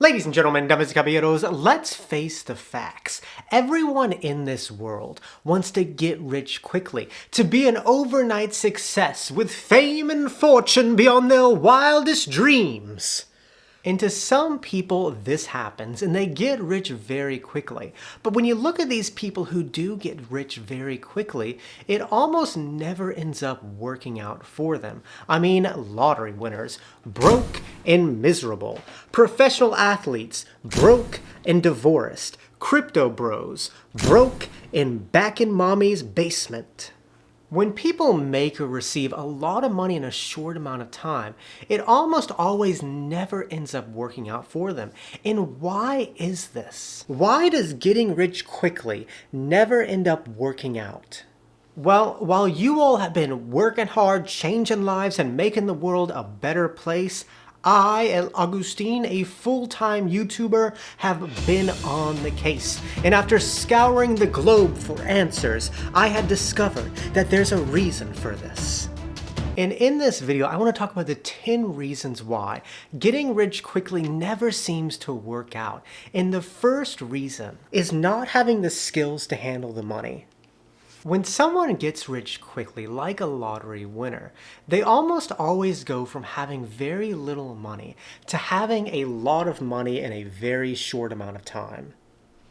Ladies and gentlemen, damas y caballeros, let's face the facts. Everyone in this world wants to get rich quickly, to be an overnight success with fame and fortune beyond their wildest dreams. And to some people, this happens and they get rich very quickly. But when you look at these people who do get rich very quickly, it almost never ends up working out for them. I mean, lottery winners, broke and miserable. Professional athletes, broke and divorced. Crypto bros, broke and back in mommy's basement. When people make or receive a lot of money in a short amount of time, it almost always never ends up working out for them. And why is this? Why does getting rich quickly never end up working out? Well, while you all have been working hard, changing lives, and making the world a better place, I, El Agustin, a full-time YouTuber, have been on the case. And after scouring the globe for answers, I had discovered that there's a reason for this. And in this video, I want to talk about the 10 reasons why getting rich quickly never seems to work out. And the first reason is not having the skills to handle the money. When someone gets rich quickly, like a lottery winner, they almost always go from having very little money to having a lot of money in a very short amount of time.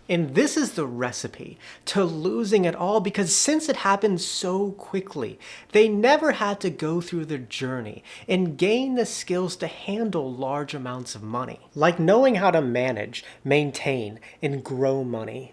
And this is the recipe to losing it all, because since it happened so quickly, they never had to go through the journey and gain the skills to handle large amounts of money, like knowing how to manage, maintain, and grow money.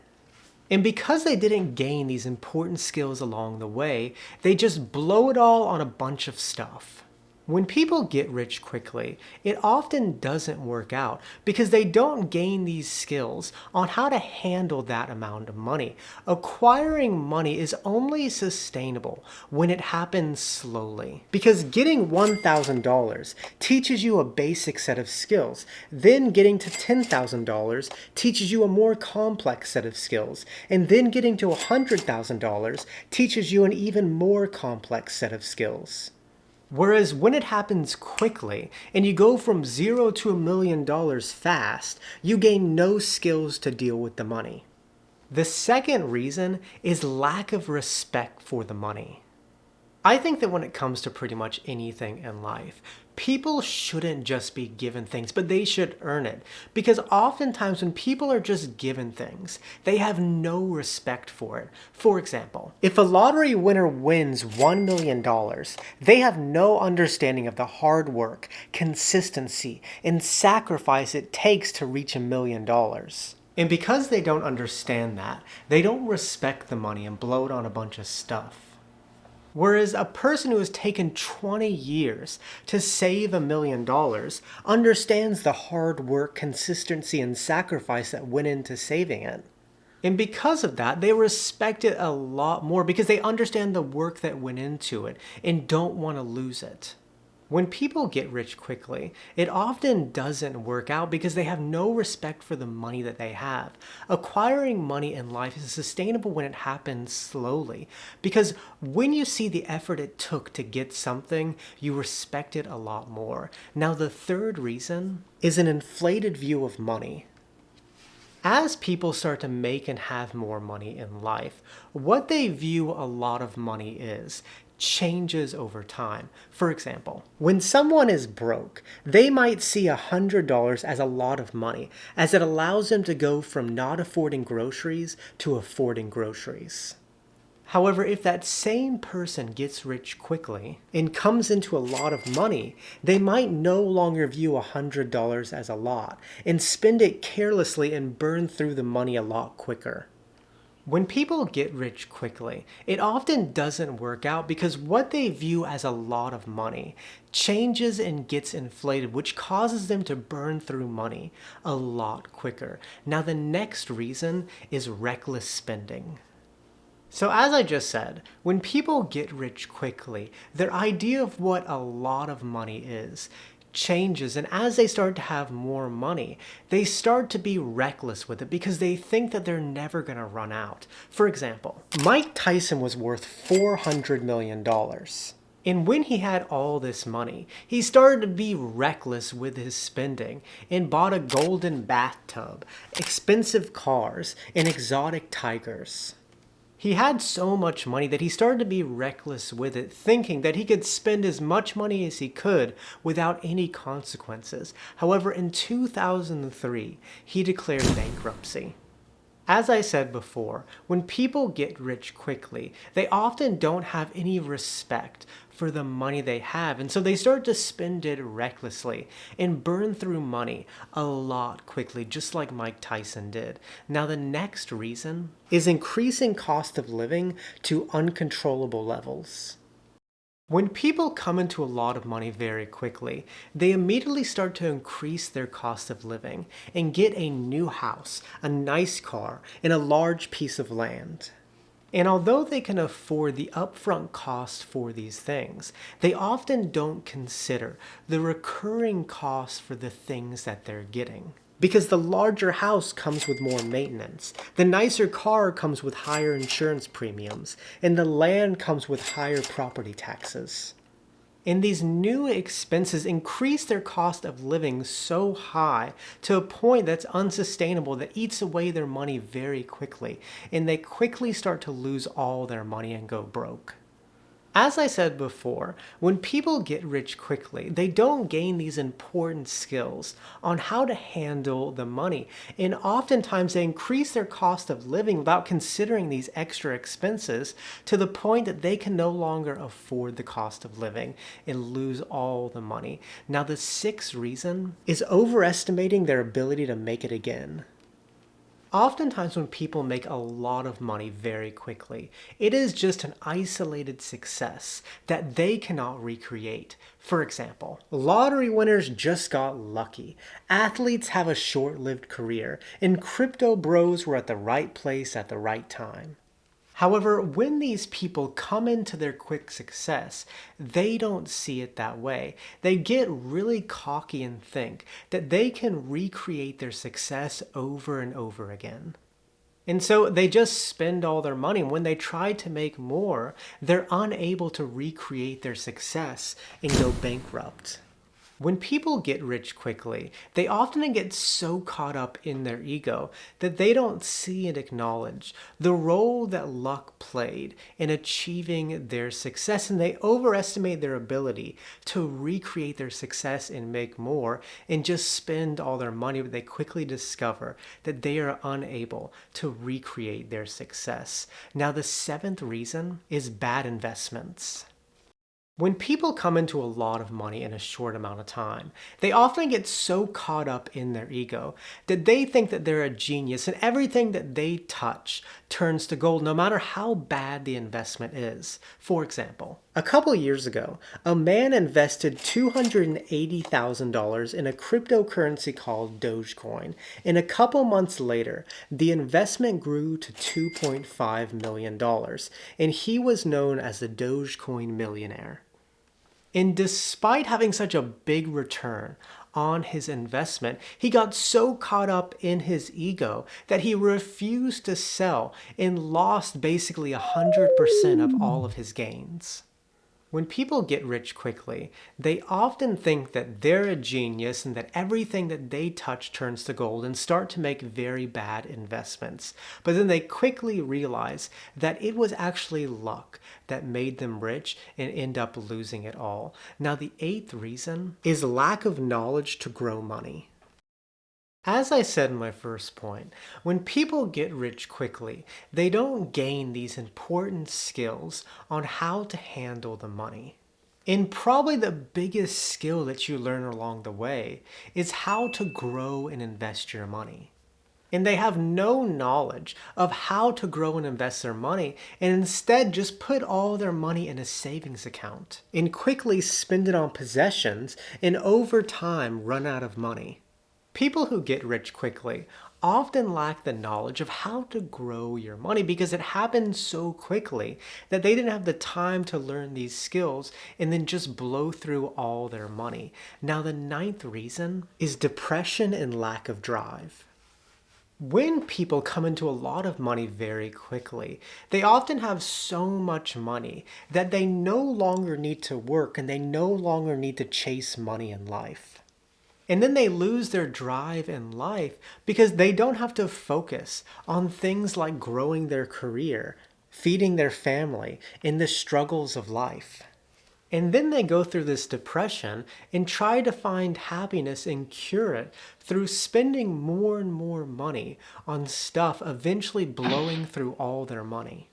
And because they didn't gain these important skills along the way, they just blow it all on a bunch of stuff. When people get rich quickly, it often doesn't work out because they don't gain these skills on how to handle that amount of money. Acquiring money is only sustainable when it happens slowly, because getting $1,000 teaches you a basic set of skills. Then getting to $10,000 teaches you a more complex set of skills. And then getting to $100,000 teaches you an even more complex set of skills. Whereas when it happens quickly and you go from $0 to $1 million fast, you gain no skills to deal with the money. The second reason is lack of respect for the money. I think that when it comes to pretty much anything in life, people shouldn't just be given things, but they should earn it. Because oftentimes when people are just given things, they have no respect for it. For example, if a lottery winner wins $1 million, they have no understanding of the hard work, consistency, and sacrifice it takes to reach $1 million. And because they don't understand that, they don't respect the money and blow it on a bunch of stuff. Whereas a person who has taken 20 years to save $1 million understands the hard work, consistency, and sacrifice that went into saving it. And because of that, they respect it a lot more because they understand the work that went into it and don't want to lose it. When people get rich quickly, it often doesn't work out because they have no respect for the money that they have. Acquiring money in life is sustainable when it happens slowly, because when you see the effort it took to get something, you respect it a lot more. Now, the third reason is an inflated view of money. As people start to make and have more money in life, what they view a lot of money is changes over time. For example, when someone is broke, they might see $100 as a lot of money, as it allows them to go from not affording groceries to affording groceries. However, if that same person gets rich quickly and comes into a lot of money, they might no longer view $100 as a lot and spend it carelessly and burn through the money a lot quicker. When people get rich quickly, it often doesn't work out because what they view as a lot of money changes and gets inflated, which causes them to burn through money a lot quicker. Now, the next reason is reckless spending. So as I just said, when people get rich quickly, their idea of what a lot of money is changes, and as they start to have more money, they start to be reckless with it because they think that they're never going to run out. For example, Mike Tyson was worth $400 million. And when he had all this money, he started to be reckless with his spending and bought a golden bathtub, expensive cars, and exotic tigers. He had so much money that he started to be reckless with it, thinking that he could spend as much money as he could without any consequences. However, in 2003, he declared bankruptcy. As I said before, when people get rich quickly, they often don't have any respect for the money they have, and so they start to spend it recklessly and burn through money a lot quickly, just like Mike Tyson did. Now, the next reason is increasing cost of living to uncontrollable levels. When people come into a lot of money very quickly, they immediately start to increase their cost of living and get a new house, a nice car, and a large piece of land. And although they can afford the upfront cost for these things, they often don't consider the recurring costs for the things that they're getting. Because the larger house comes with more maintenance, the nicer car comes with higher insurance premiums, and the land comes with higher property taxes. And these new expenses increase their cost of living so high to a point that's unsustainable that eats away their money very quickly, and they quickly start to lose all their money and go broke. As I said before, when people get rich quickly, they don't gain these important skills on how to handle the money. And oftentimes they increase their cost of living without considering these extra expenses to the point that they can no longer afford the cost of living and lose all the money. Now, the sixth reason is overestimating their ability to make it again. Oftentimes when people make a lot of money very quickly, it is just an isolated success that they cannot recreate. For example, lottery winners just got lucky, athletes have a short-lived career, and crypto bros were at the right place at the right time. However, when these people come into their quick success, they don't see it that way. They get really cocky and think that they can recreate their success over and over again. And so they just spend all their money. When they try to make more, they're unable to recreate their success and go bankrupt. When people get rich quickly, they often get so caught up in their ego that they don't see and acknowledge the role that luck played in achieving their success, and they overestimate their ability to recreate their success and make more and just spend all their money, but they quickly discover that they are unable to recreate their success. Now, the seventh reason is bad investments. When people come into a lot of money in a short amount of time, they often get so caught up in their ego that they think that they're a genius and everything that they touch turns to gold no matter how bad the investment is. For example, a couple years ago, a man invested $280,000 in a cryptocurrency called Dogecoin, and a couple months later, the investment grew to $2.5 million, and he was known as the Dogecoin millionaire. And despite having such a big return on his investment, he got so caught up in his ego that he refused to sell and lost basically 100% of all of his gains. When people get rich quickly, they often think that they're a genius and that everything that they touch turns to gold and start to make very bad investments. But then they quickly realize that it was actually luck that made them rich and end up losing it all. Now, the eighth reason is lack of knowledge to grow money. As I said in my first point, when people get rich quickly, they don't gain these important skills on how to handle the money. And probably the biggest skill that you learn along the way is how to grow and invest your money. And they have no knowledge of how to grow and invest their money, and instead just put all their money in a savings account and quickly spend it on possessions and over time run out of money. People who get rich quickly often lack the knowledge of how to grow your money because it happens so quickly that they didn't have the time to learn these skills and then just blow through all their money. Now, the ninth reason is depression and lack of drive. When people come into a lot of money very quickly, they often have so much money that they no longer need to work and they no longer need to chase money in life. And then they lose their drive in life because they don't have to focus on things like growing their career, feeding their family, and the struggles of life. And then they go through this depression and try to find happiness and cure it through spending more and more money on stuff, eventually blowing through all their money.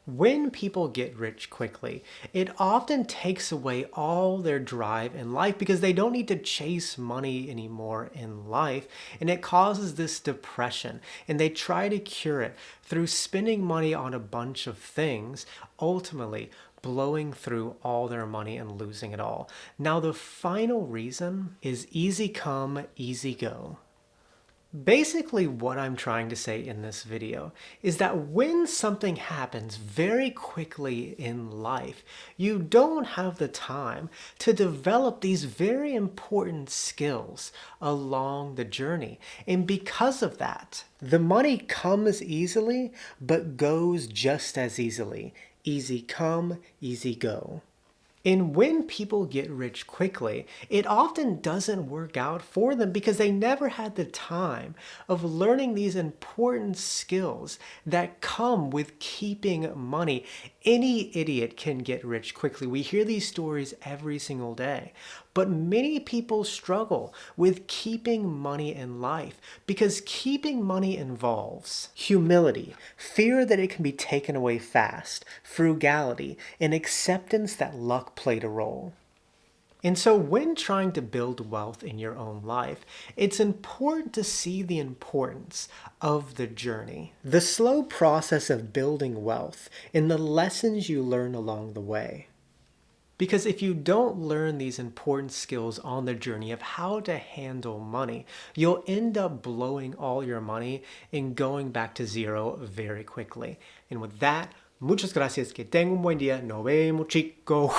When people get rich quickly, it often takes away all their drive in life because they don't need to chase money anymore in life, and it causes this depression. And they try to cure it through spending money on a bunch of things, ultimately blowing through all their money and losing it all. Now, the final reason is easy come, easy go. Basically, what I'm trying to say in this video is that when something happens very quickly in life, you don't have the time to develop these very important skills along the journey. And because of that, the money comes easily, but goes just as easily. Easy come, easy go. And when people get rich quickly, it often doesn't work out for them because they never had the time of learning these important skills that come with keeping money. Any idiot can get rich quickly. We hear these stories every single day. But many people struggle with keeping money in life because keeping money involves humility, fear that it can be taken away fast, frugality, and acceptance that luck played a role. And so when trying to build wealth in your own life, it's important to see the importance of the journey, the slow process of building wealth, and the lessons you learn along the way. Because if you don't learn these important skills on the journey of how to handle money, you'll end up blowing all your money and going back to zero very quickly. And with that, muchas gracias. Que tengan un buen día. Nos vemos, chicos.